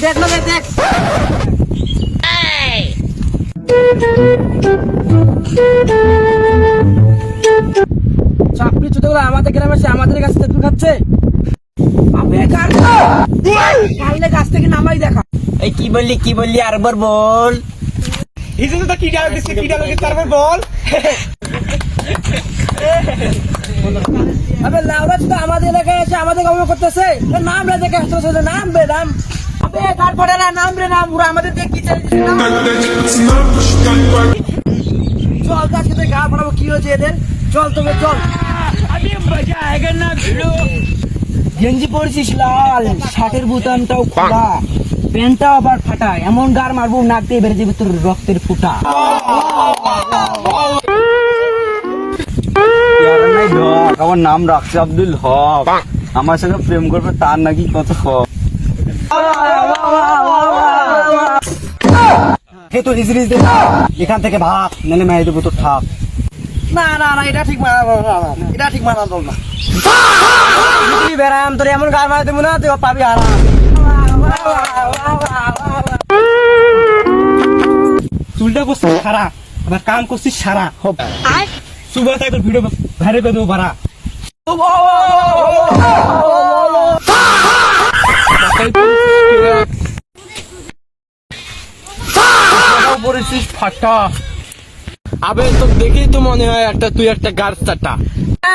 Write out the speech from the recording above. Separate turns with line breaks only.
দেখ না দেখ চাকরি চুদেগুলো আমাদের গ্রামে এসে আমাদের কাছ থেকে তুই খাচ্ছে। পারলে গাছ থেকে নামাই দেখা।
এই কি বললি আরেকবার বল।
এই জন্য তো কি ডায়লগ দিচ্ছে তারপর বল।
আবে লাউরা তো আমাদের এলাকায় এসে আমাদের গমন করতেছে। নাম রে দেখে হাসতেছে, নাম বে নাম। আবে তারপরে নাম রে নাম, ওরা আমাদের দেখে কি চাইছে নাম। চল গাছ থেকে গা পড়াবো, কি হয়েছে এদের? চল তবে চল।
আরে মজা আয়েগা না ভিড়ো।
গেঞ্জি পরেছিস লাল, শার্টের বোতামটাও খোলা, প্যান্টটাও আবার ফাটা, এমন গার মারবো নাক দিয়ে বেড়ে যাবে তোর রক্তের ফুটা।
আমার নাম রাখছে আব্দুল হক, আমার সঙ্গে প্রেম করবে তার নাকি কত শখ। তো এখান থেকে ভাগ, নাহলে মেয়ে দেবো তো থাক।
না না না, এটা ঠিক মানা, এটা ঠিক মানা তোর না। বেড়াম তোর এমন গার মারা দেবো না, তুই পাবি আরাম।
চুলটা করছিস সারা, আবার কাম করছিস সারা। সুবা তাই তোর ভিডিও ভাইরাল করে দেবো বাড়া।
পড়েছিস ফাটা। আবে তো দেখেই তো মনে হয় তুই একটা গার্ড চাটা।
আ